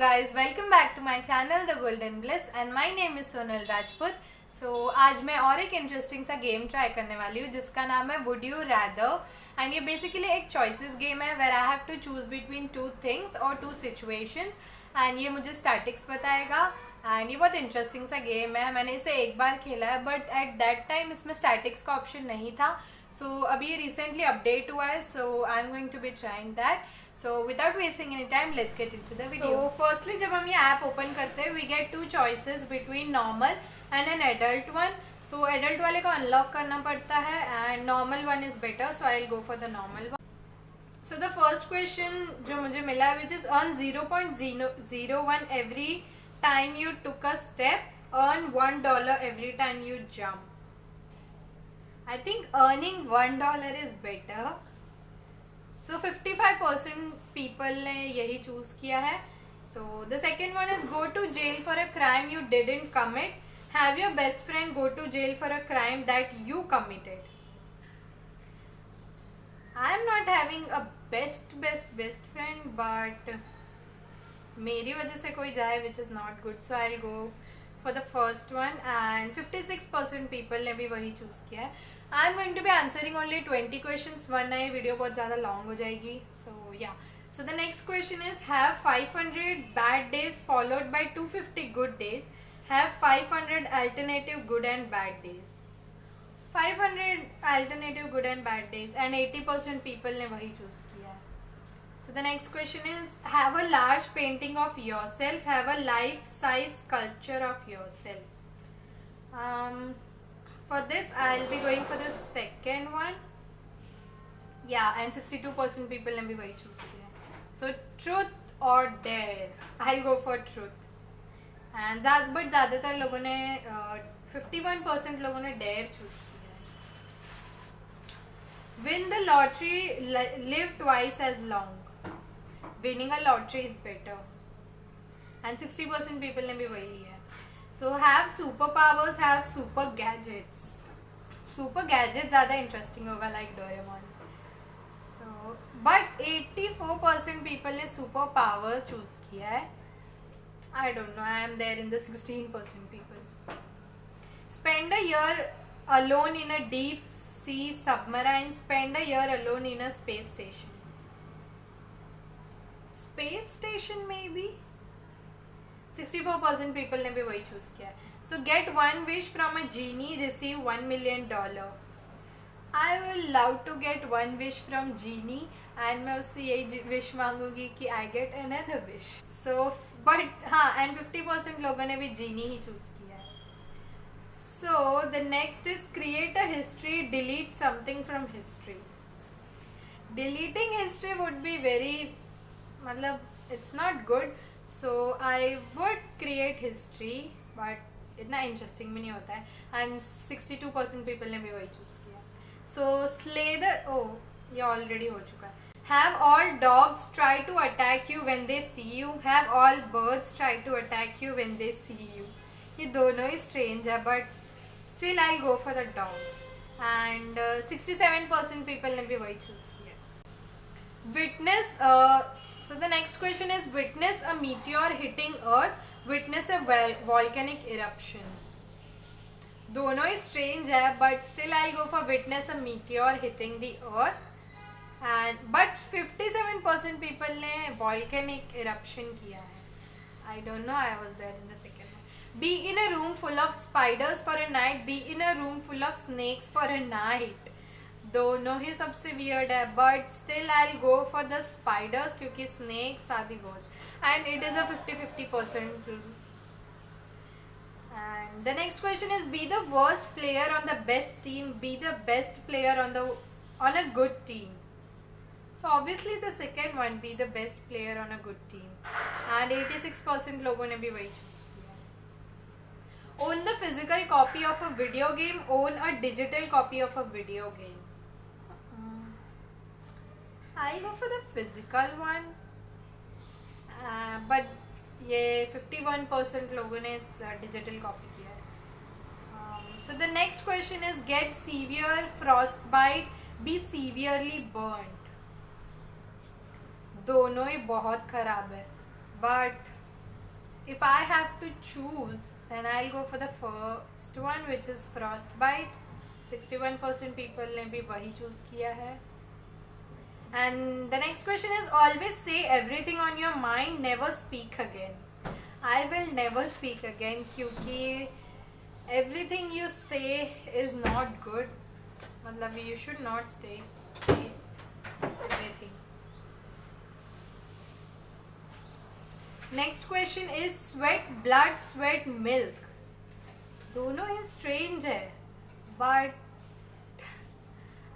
guys, welcome back to my channel The Golden Bliss and my name is Sonal Rajput. So आज मैं और एक interesting सा game try करने वाली हूँ जिसका नाम है वुड यू रैदर एंड ये बेसिकली एक चॉइसेस गेम है where I have to choose between two things और टू सिचुएशंस एंड ये मुझे स्टैटिक्स बताएगा एंड ये बहुत इंटरेस्टिंग सा गेम है. मैंने इसे एक बार खेला है बट एट दैट टाइम इसमें स्टैटिक्स का ऑप्शन नहीं था. सो अभी ये रिसेंटली अपडेट हुआ है so I am going to be trying that. So without wasting any time, let's get into the video. So firstly, जब हम ये ऐप ओपन करते हैं, we get two choices between normal and an adult one. So adult वाले को unlock करना पड़ता है and normal one is better. So I'll go for the normal one. So the first question जो मुझे मिला है which is earn 0.001 every time you took a step, earn $1 every time you jump. I think earning $1 is better. So 55% people ने यही choose किया है. So the second one is go to jail for a crime you didn't commit. Have your best friend go to jail for a crime that you committed. I am not having a best friend but मेरी वजह से कोई जाए which is not good. So I'll go for the first one and 56% people ने भी वही choose किया है. I am going to be answering only 20 questions वरना ये वीडियो बहुत ज़्यादा लॉन्ग हो जाएगी. So yeah. So the next question is have 500 bad days followed by 250 good days. Have 500 alternative good and bad days. 500 alternative good and bad days and 80% people ने वही choose किया है. So the next question is have a large painting of yourself. Have a life size sculpture of yourself. For this I'll be going for the second one. Yeah, and 62% people ने भी वही choose किया है. So truth or dare? I'll go for truth. And but ज़्यादातर लोगों ने 51% लोगों ने dare choose किया है. Win the lottery, live twice as long. Winning a lottery is better. And 60% people ने भी वही लिया है. So have superpowers, have super gadgets. Super gadgets ज़्यादा interesting होगा like Doraemon. So but 84% people ने super power choose किया है. I don't know. I am there in the 16% people. Spend a year alone in a deep sea submarine. Spend a year alone in a space station. Space station maybe. 64% people ने भी वही choose किया है. So get one wish from a genie, receive $1 million. I will love to get one wish from genie and मैं उससे यही wish मांगूंगी कि I get another wish. So but हाँ and 50% लोगों ने भी genie ही चूज किया है. So the next is create a history, delete something from history. Deleting history would be very मतलब it's not good. So I would create history but इतना interesting भी नहीं होता है and 62% people ने भी वही चूज किया. So slay the ये ऑलरेडी हो चुका है. Have all dogs try to attack you when they see you. Have all birds try to attack you when they see you. ये दोनों ही strange है but still I'll go for the dogs and 67% people ने भी वही choose किया. Witness So the next question is witness a meteor hitting earth, witness a volcanic eruption. दोनों ही strange है but still I'll go for witness a meteor hitting the earth and but 57% people ने volcanic eruption किया है. I don't know, I was there in the second one. Be in a room full of spiders for a night, be in a room full of snakes for a night. दोनों ही सबसे weird है but still I'll go for the spiders क्योंकि snakes are the worst and it is a 50-50%. And the next question is be the worst player on the best team, be the best player on a good team. So obviously the second one, be the best player on a good team and 86% लोगों ने भी वही choose किया. Own the physical copy of a video game, own a digital copy of a video game. I'll go for the physical one but ये 51% लोगों ने digital copy किया है. So the next question is get severe frostbite, be severely burnt. दोनों ही बहुत खराब है but If I have to choose, then I'll go for the first one, which is frostbite. 61% people ने भी वही choose किया है. And the next question is, always say everything on your mind, never speak again. I will never speak again क्योंकि everything you say is not good. मतलब you should not say everything. Next question is sweat, blood, sweat, milk. दोनों ही strange है, but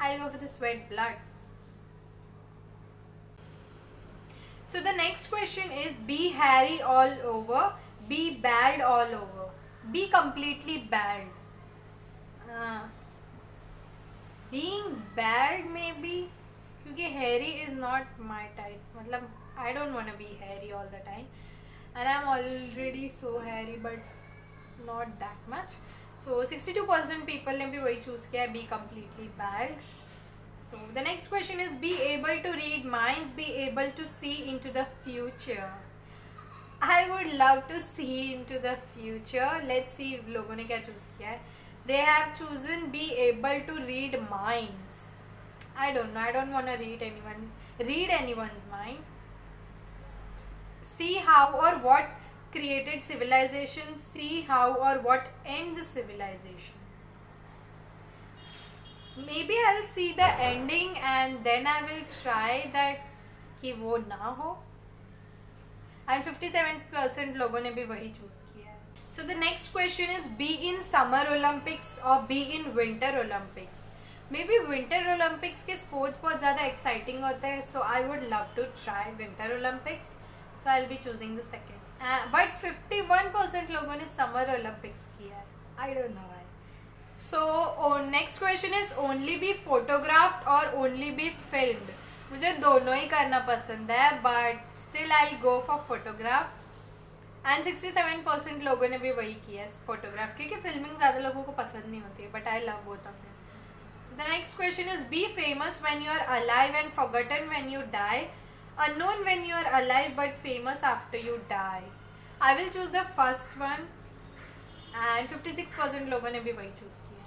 I'll go for the sweat, blood. So the next question is, be hairy all over, be bad all over, be completely bad. Being bad maybe, क्योंकि hairy is not my type. मतलब I don't want to be hairy all the time, and I'm already so hairy, but not that much. So 62% people ने भी वही choose किया है, be completely bad. So the next question is, be able to read minds, be able to see into the future. I would love to see into the future. Let's see लोगों ने क्या choose किया है. They have chosen be able to read minds. I don't know. I don't want to read anyone's mind. See how or what created civilization. See how or what ends civilization. Maybe I'll see the ending and then I will try that कि वो ना हो. And 57% लोगों ने भी वही choose किया है. So the next question is, be in summer Olympics or be in winter Olympics. Maybe winter Olympics के sports बहुत ज़्यादा exciting होते हैं, so I would love to try winter Olympics. So I'll be choosing the second. But 51% लोगों ने summer Olympics किया है. I don't know why. So next question is, only be photographed or only be filmed. मुझे दोनों ही करना पसंद है, but still I'll go for photograph. And 67% लोगों ने भी वही किया है, photograph, क्योंकि filming ज़्यादा लोगों को पसंद नहीं होती है, but I love both of them. So the next question is, be famous when you are alive and forgotten when you die, unknown when you are alive but famous after you die. I will choose the first one. And 56% लोगों ने भी वही choose किया.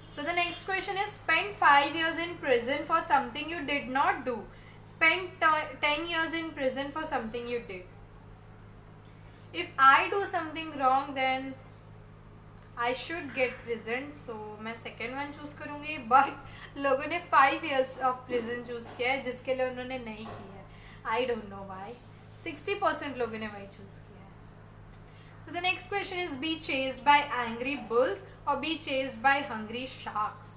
So the next question is, spend 5 years in prison for something you did not do. Spend 10 years in prison for something you did. If I do something wrong, then I should get prison. So मैं second one choose करूँगी. But लोगों ने 5 years of prison choose किया है, जिसके लिए उन्होंने नहीं किया है. I don't know why. 60% लोगों ने वही choose किया. So the next question is, be chased by angry bulls or be chased by hungry sharks.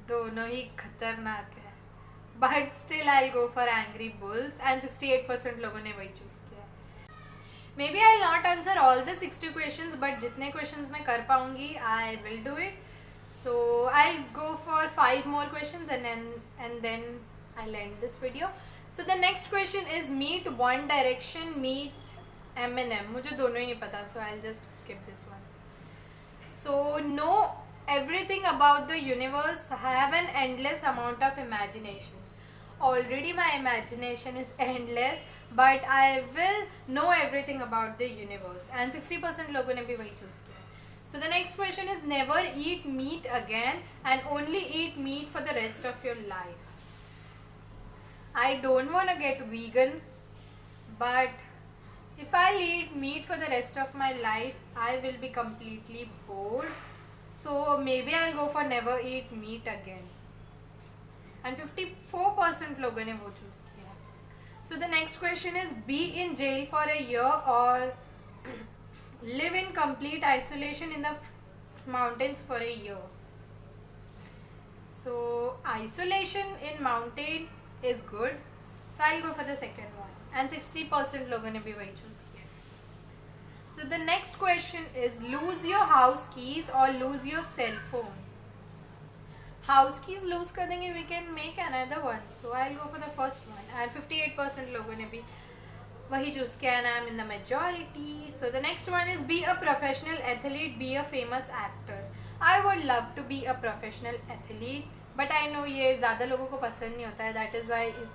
दोनों ही खतरनाक है, but still I'll go for angry bulls and 68% लोगों ने वही choose किया है. Maybe I'll not answer all the 60 questions, but जितने questions मैं कर पाऊँगी I will do it. So I'll go for 5 more questions and then I'll end this video. So the next question is, meet One Direction, meet Eminem. मुझे दोनों ही नहीं पता, so I'll just skip this one. So know everything about the universe, have an endless amount of imagination. Already my imagination is endless, but I will know everything about the universe. And 60% लोगों ने भी वही choose किया. So the next question is, never eat meat again and only eat meat for the rest of your life. I don't want to get vegan, but if I eat meat for the rest of my life, I will be completely bored. So maybe I'll go for never eat meat again. And 54% लोगों ने वो choose किया. So the next question is, be in jail for a year or live in complete isolation in the mountains for a year. So isolation in mountain is good. So I'll go for the second one. And 60% लोगों ने भी वही choose किया. So the next question is, lose your house keys or lose your cell phone. House keys lose कर देंगे, we can make another one. So I'll go for the first one. And 58% लोगों ने भी वही choose किया, and I'm in the majority. So the next one is, be a professional athlete, be a famous actor. I would love to be a professional athlete, but I know ये ज़्यादा लोगों को पसंद नहीं होता है. That is why इस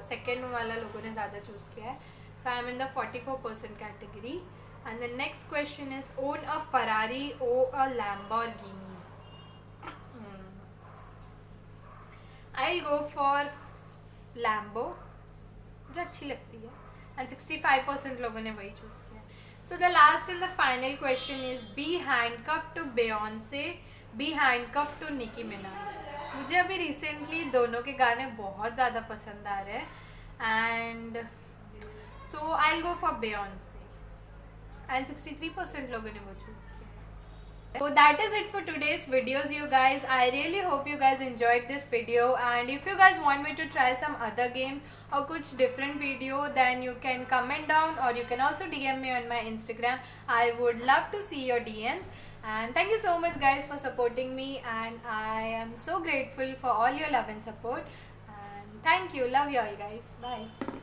second वाला लोगों ने ज़्यादा choose किया है. So I am in the 44% category. And the next question is, own a Ferrari or a Lamborghini? I'll go for Lambo, जो अच्छी लगती है, and 65% लोगों ने वही चूज किया. So the last and the final question is, be handcuffed to Beyonce, be handcuffed to Nicki Minaj. मुझे अभी रिसेंटली दोनों के गाने बहुत ज़्यादा पसंद आ रहे हैं, and so I go for Beyonce, and 63% लोगों ने वो चूज किया. So that is it for today's videos, you guys. I really hope you guys enjoyed this video, and if you guys want me to try some other games or kuch different video, then you can comment down, or you can also DM me on my Instagram. I would love to see your DMs. And thank you so much guys for supporting me, and I am so grateful for all your love and support. And thank you. Love you all guys. Bye.